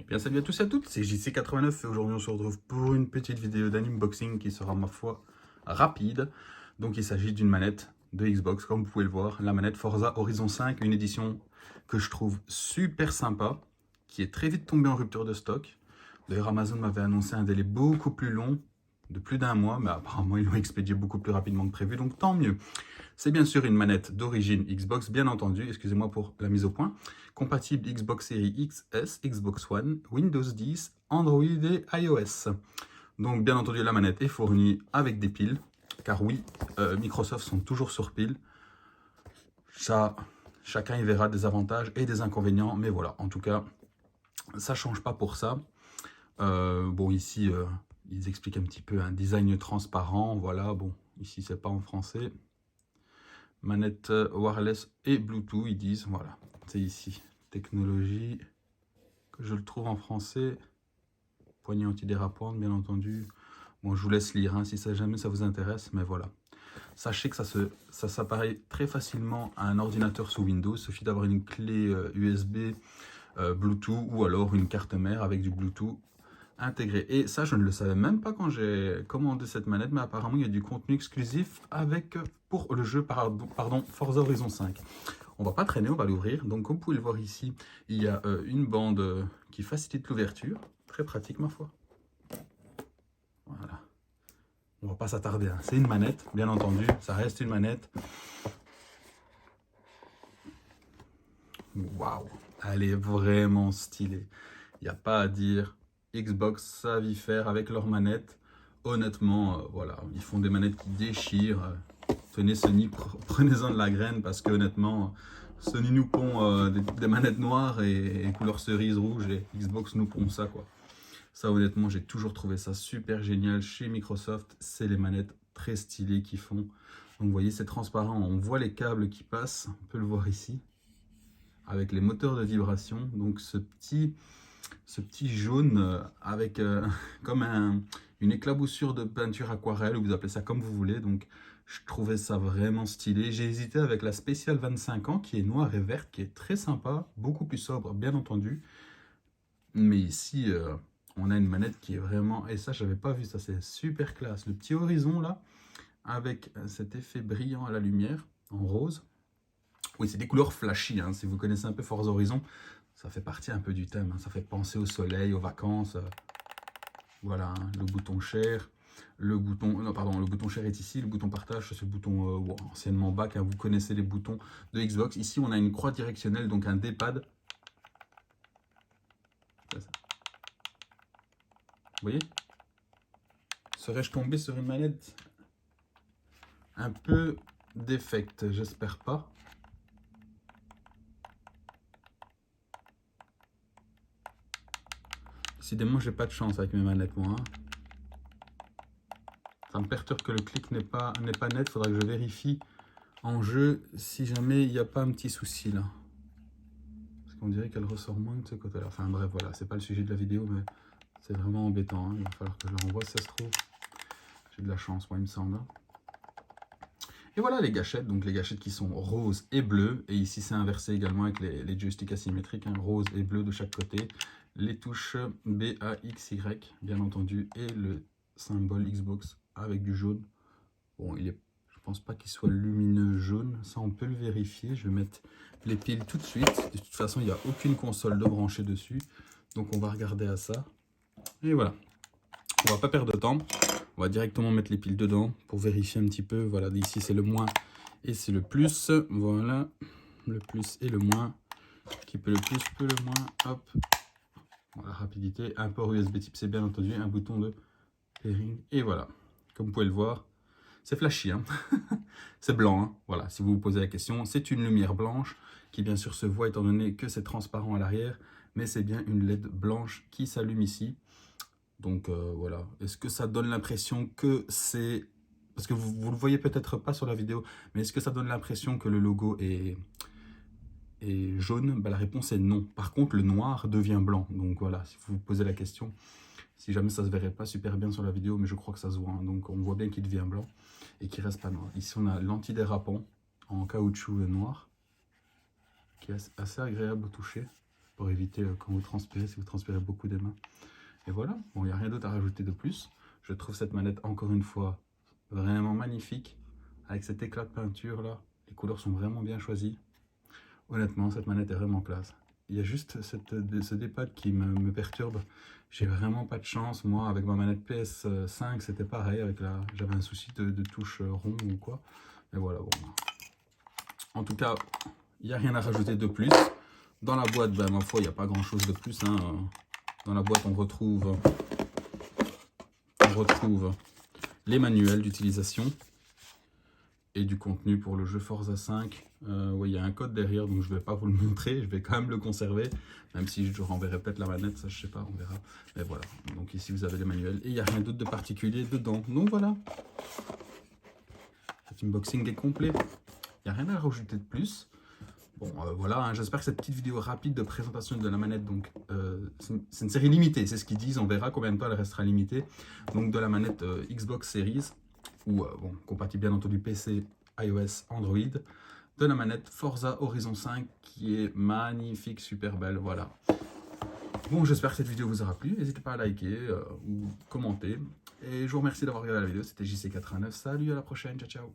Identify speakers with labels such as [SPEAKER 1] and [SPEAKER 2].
[SPEAKER 1] Bien, salut à tous et à toutes, c'est JC89 et aujourd'hui on se retrouve pour une petite vidéo d'unboxing qui sera, ma foi, rapide. Donc il s'agit d'une manette de Xbox, comme vous pouvez le voir, la manette Forza Horizon 5, une édition que je trouve super sympa, qui est très vite tombée en rupture de stock. D'ailleurs Amazon m'avait annoncé un délai beaucoup plus long, de plus d'1 mois, mais apparemment ils l'ont expédié beaucoup plus rapidement que prévu, donc tant mieux. C'est bien sûr une manette d'origine Xbox, bien entendu, excusez-moi pour la mise au point, compatible Xbox Series XS, Xbox One, Windows 10, Android et iOS. Donc bien entendu la manette est fournie avec des piles, car oui, Microsoft sont toujours sur piles. Ça, chacun y verra des avantages et des inconvénients, mais voilà, en tout cas, ça ne change pas pour ça. Bon ici, ils expliquent un petit peu un design transparent, voilà, bon, ici c'est pas en français. Manette wireless et Bluetooth, ils disent, voilà, c'est ici, technologie, que je le trouve en français, poignée antidérapante, bien entendu. Bon, je vous laisse lire, hein, si jamais ça vous intéresse, mais voilà. Sachez que ça s'appareille très facilement à un ordinateur sous Windows, il suffit d'avoir une clé USB, Bluetooth, ou alors une carte mère avec du Bluetooth intégré. Et ça, je ne le savais même pas quand j'ai commandé cette manette, mais apparemment, il y a du contenu exclusif pour le jeu pardon, Forza Horizon 5. On va pas traîner, on va l'ouvrir. Donc, comme vous pouvez le voir ici, il y a une bande qui facilite l'ouverture. Très pratique, ma foi. Voilà. On va pas s'attarder. Hein. C'est une manette, bien entendu. Ça reste une manette. Waouh, elle est vraiment stylée. Il n'y a pas à dire. Xbox savent y faire avec leurs manettes. Honnêtement, voilà, ils font des manettes qui déchirent. Tenez Sony, prenez-en de la graine parce que honnêtement, Sony nous pond des manettes noires et couleur cerise rouge et Xbox nous pond ça quoi. Ça honnêtement, j'ai toujours trouvé ça super génial chez Microsoft. C'est les manettes très stylées qu'ils font. Donc vous voyez, c'est transparent. On voit les câbles qui passent. On peut le voir ici avec les moteurs de vibration. Donc ce petit jaune avec comme une éclaboussure de peinture aquarelle, ou vous appelez ça comme vous voulez. Donc je trouvais ça vraiment stylé. J'ai hésité avec la Special 25 ans qui est noire et verte, qui est très sympa, beaucoup plus sobre bien entendu. Mais ici on a une manette qui est vraiment, et ça j'avais pas vu, ça c'est super classe. Le petit horizon là avec cet effet brillant à la lumière en rose. Oui, c'est des couleurs flashy, hein. Si vous connaissez un peu Forza Horizon, ça fait partie un peu du thème, hein. Ça fait penser au soleil, aux vacances. Voilà, hein. Le bouton share, le bouton share est ici, le bouton partage, c'est le bouton anciennement back, hein. Vous connaissez les boutons de Xbox. Ici, on a une croix directionnelle, donc un D-pad. Vous voyez? Serais-je tombé sur une manette un peu défecte? J'espère pas. Décidément, j'ai pas de chance avec mes manettes, moi. Hein. Ça me perturbe que le clic n'est pas net. Il faudra que je vérifie en jeu si jamais il n'y a pas un petit souci là. Parce qu'on dirait qu'elle ressort moins de ce côté-là. Enfin bref, voilà, c'est pas le sujet de la vidéo, mais c'est vraiment embêtant. Hein. Il va falloir que je le renvoie si ça se trouve. J'ai de la chance, moi, il me semble. Et voilà les gâchettes, donc les gâchettes qui sont roses et bleues. Et ici, c'est inversé également avec les joysticks asymétriques, hein, rose et bleu de chaque côté. Les touches B, A, X, Y, bien entendu, et le symbole Xbox avec du jaune. Bon, je pense pas qu'il soit lumineux jaune, ça on peut le vérifier. Je vais mettre les piles tout de suite. De toute façon, il n'y a aucune console de branchée dessus, donc on va regarder à ça. Et voilà, on va pas perdre de temps. On va directement mettre les piles dedans pour vérifier un petit peu. Voilà, ici c'est le moins et c'est le plus. Voilà, le plus et le moins. Qui peut le plus, peut le moins. Hop. Voilà, rapidité. Un port USB type C, bien entendu. Un bouton de pairing. Et voilà, comme vous pouvez le voir, c'est flashy. Hein. C'est blanc. Hein. Voilà, si vous vous posez la question, c'est une lumière blanche qui bien sûr se voit étant donné que c'est transparent à l'arrière. Mais c'est bien une LED blanche qui s'allume ici. Donc voilà, est-ce que ça donne l'impression que c'est... Parce que vous ne le voyez peut-être pas sur la vidéo, mais est-ce que ça donne l'impression que le logo est jaune? La réponse est non. Par contre, le noir devient blanc. Donc voilà, si vous vous posez la question, si jamais ça ne se verrait pas super bien sur la vidéo, mais je crois que ça se voit. Hein. Donc on voit bien qu'il devient blanc et qu'il ne reste pas noir. Ici, on a l'antidérapant en caoutchouc noir, qui est assez agréable au toucher. pour éviter quand vous transpirez, si vous transpirez beaucoup des mains. Et voilà, bon, il n'y a rien d'autre à rajouter de plus. Je trouve cette manette, encore une fois, vraiment magnifique. Avec cet éclat de peinture là, les couleurs sont vraiment bien choisies. Honnêtement, cette manette est vraiment classe. Il y a juste ce D-pad qui me perturbe. J'ai vraiment pas de chance. Moi, avec ma manette PS5, c'était pareil. J'avais un souci de touche rond ou quoi. Mais voilà, bon. En tout cas, il n'y a rien à rajouter de plus. Dans la boîte, ben, ma foi, il n'y a pas grand-chose de plus. Hein. Dans la boîte, on retrouve les manuels d'utilisation et du contenu pour le jeu Forza 5. Ouais, il y a un code derrière, donc je ne vais pas vous le montrer, je vais quand même le conserver, même si je renverrai peut-être la manette, ça je sais pas, on verra. Mais voilà, donc ici vous avez les manuels, et il n'y a rien d'autre de particulier dedans. Donc voilà, cet unboxing est complet, il n'y a rien à rajouter de plus. Bon, voilà, hein, j'espère que cette petite vidéo rapide de présentation de la manette, donc c'est une série limitée, c'est ce qu'ils disent, on verra combien de temps elle restera limitée. Donc de la manette Xbox Series, ou bon, compatible bien entendu PC, iOS, Android, de la manette Forza Horizon 5 qui est magnifique, super belle, voilà. Bon, j'espère que cette vidéo vous aura plu, n'hésitez pas à liker ou commenter. Et je vous remercie d'avoir regardé la vidéo, c'était JC89, salut, à la prochaine, ciao ciao.